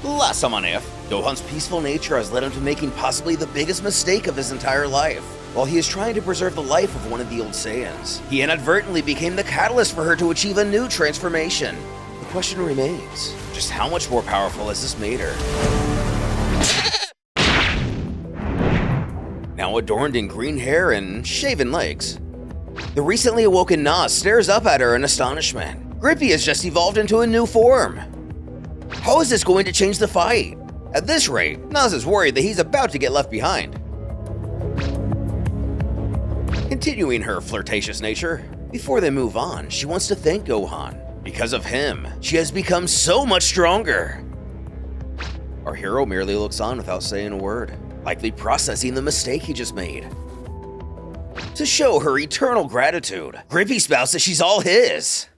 Last time on If, Gohan's peaceful nature has led him to making possibly the biggest mistake of his entire life. While he is trying to preserve the life of one of the Old Saiyans, he inadvertently became the catalyst for her to achieve a new transformation. The question remains, just how much more powerful has this made her? Now adorned in green hair and shaven legs, the recently awoken Nas stares up at her in astonishment. Gripi has just evolved into a new form. How is this going to change the fight? At this rate, Nas is worried that he's about to get left behind. Continuing her flirtatious nature, before they move on, she wants to thank Gohan. Because of him, she has become so much stronger. Our hero merely looks on without saying a word, likely processing the mistake he just made. To show her eternal gratitude, Gripi spouts that she's all his.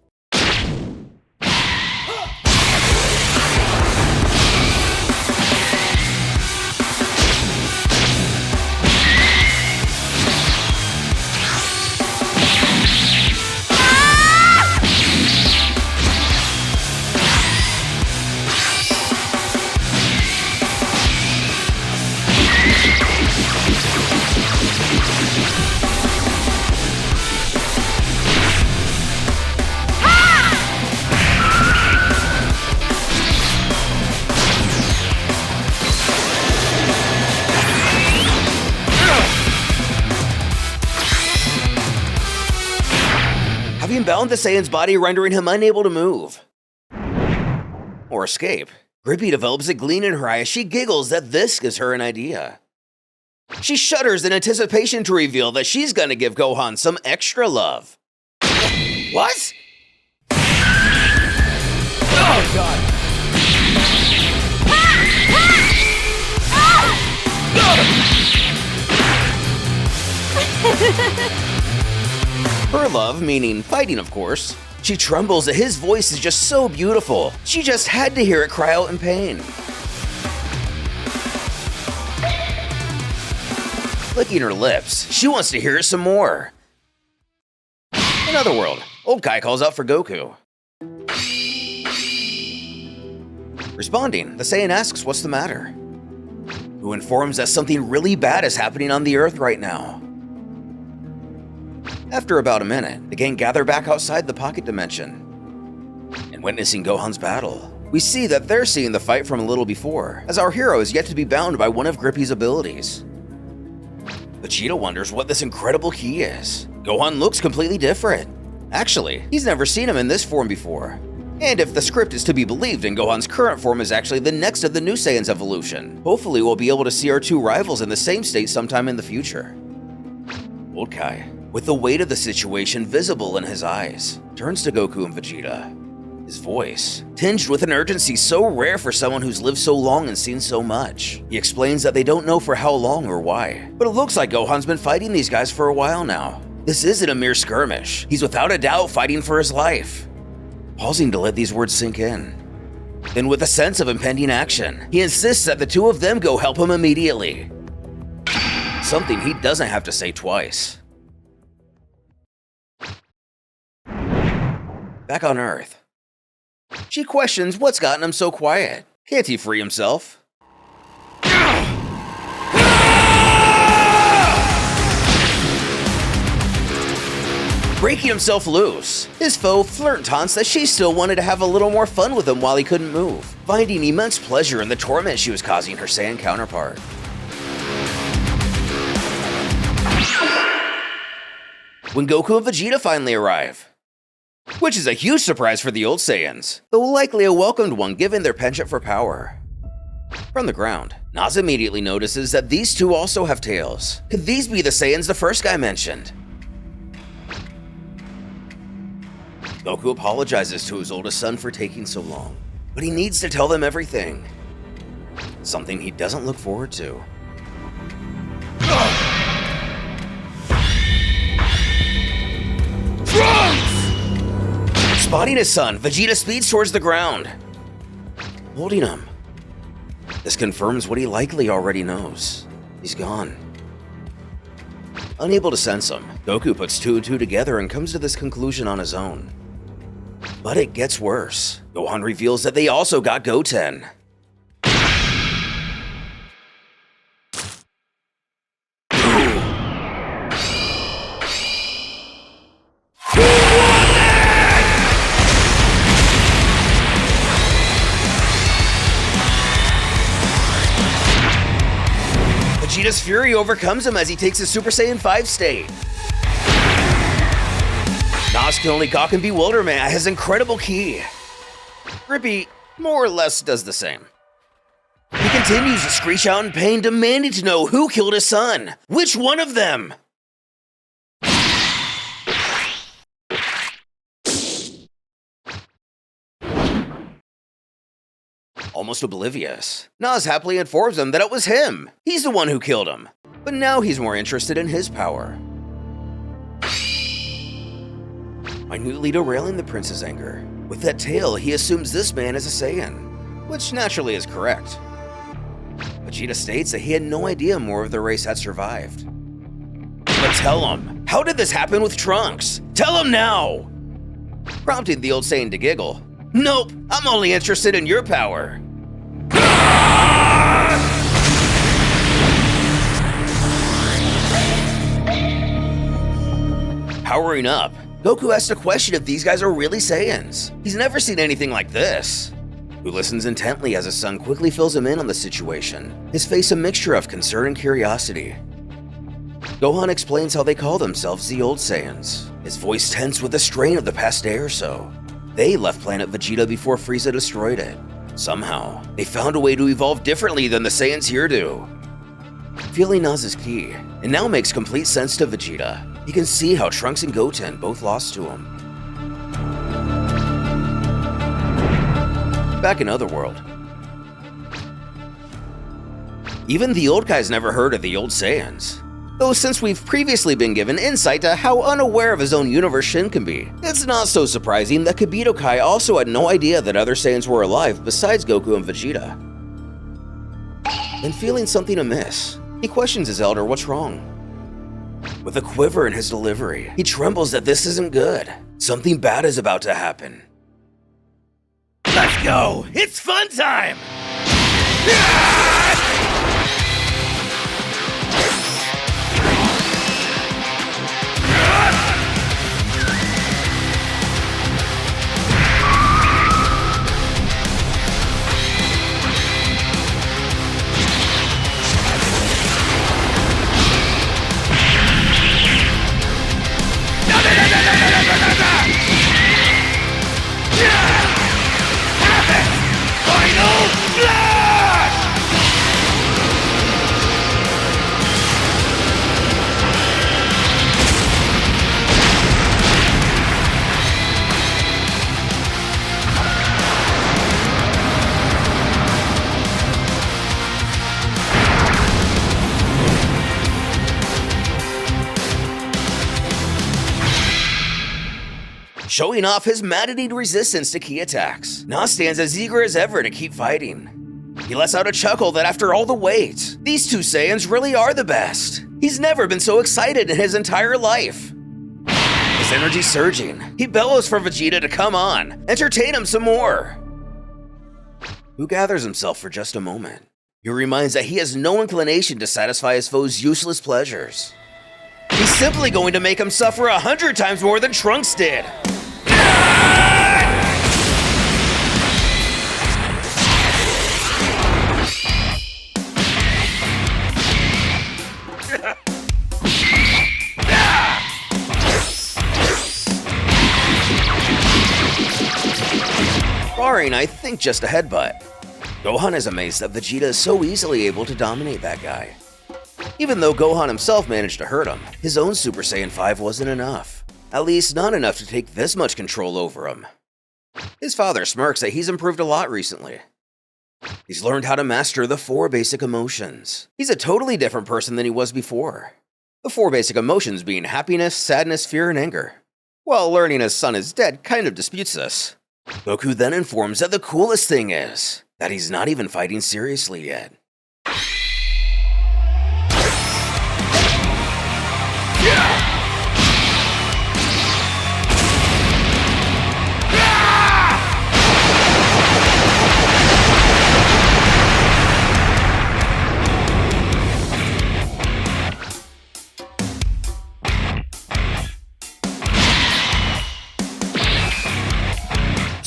Having bound the Saiyan's body, rendering him unable to move or escape, Gripi develops a gleam in her eye as she giggles that this gives her an idea. She shudders in anticipation to reveal that she's gonna give Gohan some extra love. What? Oh god. Her love, meaning fighting of course. She trembles that his voice is just so beautiful. She just had to hear it cry out in pain. Licking her lips, she wants to hear it some more. In other world, Old Kai calls out for Goku. Responding, the Saiyan asks what's the matter, who informs that something really bad is happening on the Earth right now. After about a minute, the gang gather back outside the pocket dimension. And witnessing Gohan's battle, we see that they're seeing the fight from a little before, as our hero is yet to be bound by one of Gripi's abilities. Vegeta wonders what this incredible key is. Gohan looks completely different. Actually, he's never seen him in this form before. And if the script is to be believed, and Gohan's current form is actually the next of the new Saiyan's evolution, hopefully we'll be able to see our two rivals in the same state sometime in the future. Old Kai, with the weight of the situation visible in his eyes, turns to Goku and Vegeta. His voice, tinged with an urgency so rare for someone who's lived so long and seen so much. He explains that they don't know for how long or why, but it looks like Gohan's been fighting these guys for a while now. This isn't a mere skirmish. He's without a doubt fighting for his life. Pausing to let these words sink in. Then with a sense of impending action, he insists that the two of them go help him immediately. Something he doesn't have to say twice. Back on Earth, she questions what's gotten him so quiet. Can't he free himself? Breaking himself loose, his foe taunts that she still wanted to have a little more fun with him while he couldn't move, finding immense pleasure in the torment she was causing her Saiyan counterpart. When Goku and Vegeta finally arrive, which is a huge surprise for the Old Saiyans, though likely a welcomed one given their penchant for power. From the ground, Nas immediately notices that these two also have tails. Could these be the Saiyans the first guy mentioned? Goku apologizes to his oldest son for taking so long, but he needs to tell them everything. Something he doesn't look forward to. Spotting his son, Vegeta speeds towards the ground, holding him. This confirms what he likely already knows. He's gone. Unable to sense him, Goku puts two and two together and comes to this conclusion on his own. But it gets worse. Gohan reveals that they also got Goten. Vegeta's fury overcomes him as he takes his Super Saiyan 5 state. Nas can only gawk in bewilderment at his incredible ki. Gripi more or less does the same. He continues to screech out in pain, demanding to know who killed his son. Which one of them? Almost oblivious, Nas happily informs him that it was him. He's the one who killed him. But now he's more interested in his power. Minutely derailing the prince's anger. With that tale, he assumes this man is a Saiyan, which naturally is correct. Vegeta states that he had no idea more of the race had survived. But tell him, how did this happen with Trunks? Tell him now! Prompting the Old Saiyan to giggle. Nope, I'm only interested in your power. Powering up, Goku has to question if these guys are really Saiyans. He's never seen anything like this. Who listens intently as his son quickly fills him in on the situation, his face a mixture of concern and curiosity. Gohan explains how they call themselves the Old Saiyans, his voice tense with the strain of the past day or so. They left planet Vegeta before Frieza destroyed it. Somehow, they found a way to evolve differently than the Saiyans here do. Feeling Naz's ki, it now makes complete sense to Vegeta. He can see how Trunks and Goten both lost to him. Back in Otherworld, even the old guys never heard of the Old Saiyans. Though since we've previously been given insight to how unaware of his own universe Shin can be, it's not so surprising that Kibito Kai also had no idea that other Saiyans were alive besides Goku and Vegeta. And feeling something amiss, he questions his elder what's wrong. With a quiver in his delivery, he trembles that this isn't good. Something bad is about to happen. Let's go! It's fun time! Showing off his mad-eating resistance to ki attacks, Nas stands as eager as ever to keep fighting. He lets out a chuckle that after all the wait, these two Saiyans really are the best. He's never been so excited in his entire life. His energy surging, he bellows for Vegeta to come on, entertain him some more. Who gathers himself for just a moment. He reminds that he has no inclination to satisfy his foe's useless pleasures. He's simply going to make him suffer 100 times more than Trunks did. Barring, I think, just a headbutt. Gohan is amazed that Vegeta is so easily able to dominate that guy. Even though Gohan himself managed to hurt him, his own Super Saiyan 5 wasn't enough. At least not enough to take this much control over him. His father smirks that he's improved a lot recently. He's learned how to master the 4 basic emotions. He's a totally different person than he was before. The 4 basic emotions being happiness, sadness, fear, and anger. While learning his son is dead kind of disputes this. Goku then informs that the coolest thing is that he's not even fighting seriously yet.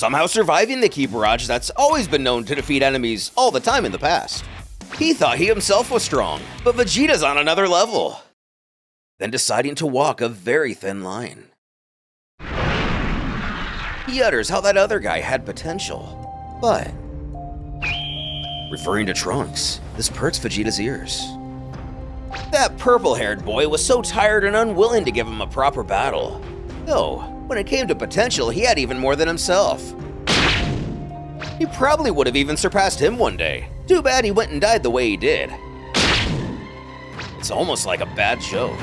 Somehow surviving the ki barrage that's always been known to defeat enemies all the time in the past. He thought he himself was strong, but Vegeta's on another level. Then deciding to walk a very thin line. He utters how that other guy had potential, but... referring to Trunks, this perks Vegeta's ears. That purple-haired boy was so tired and unwilling to give him a proper battle. Though, when it came to potential, he had even more than himself. He probably would have even surpassed him one day. Too bad he went and died the way he did. It's almost like a bad joke.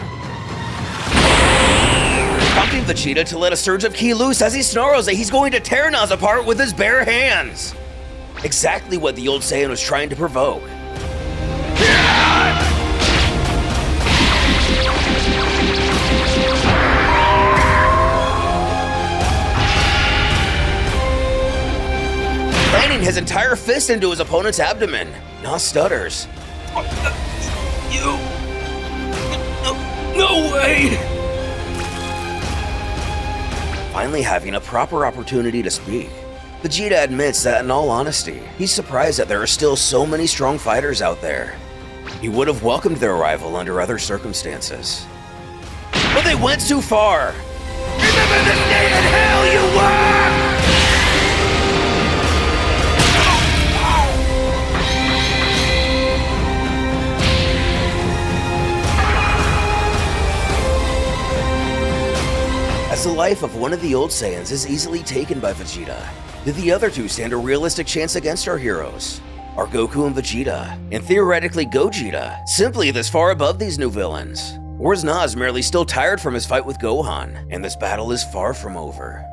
Prompting Vegeta to let a surge of ki loose as he snarls that he's going to tear Nas apart with his bare hands. Exactly what the Old Saiyan was trying to provoke. Planting his entire fist into his opponent's abdomen, Nas stutters. No way! Finally having a proper opportunity to speak, Vegeta admits that in all honesty, he's surprised that there are still so many strong fighters out there. He would have welcomed their arrival under other circumstances. But they went too far! Remember the state in hell you were! As the life of one of the Old Saiyans is easily taken by Vegeta, did the other two stand a realistic chance against our heroes? Are Goku and Vegeta, and theoretically Gogeta, simply this far above these new villains? Or is Nas merely still tired from his fight with Gohan, and this battle is far from over?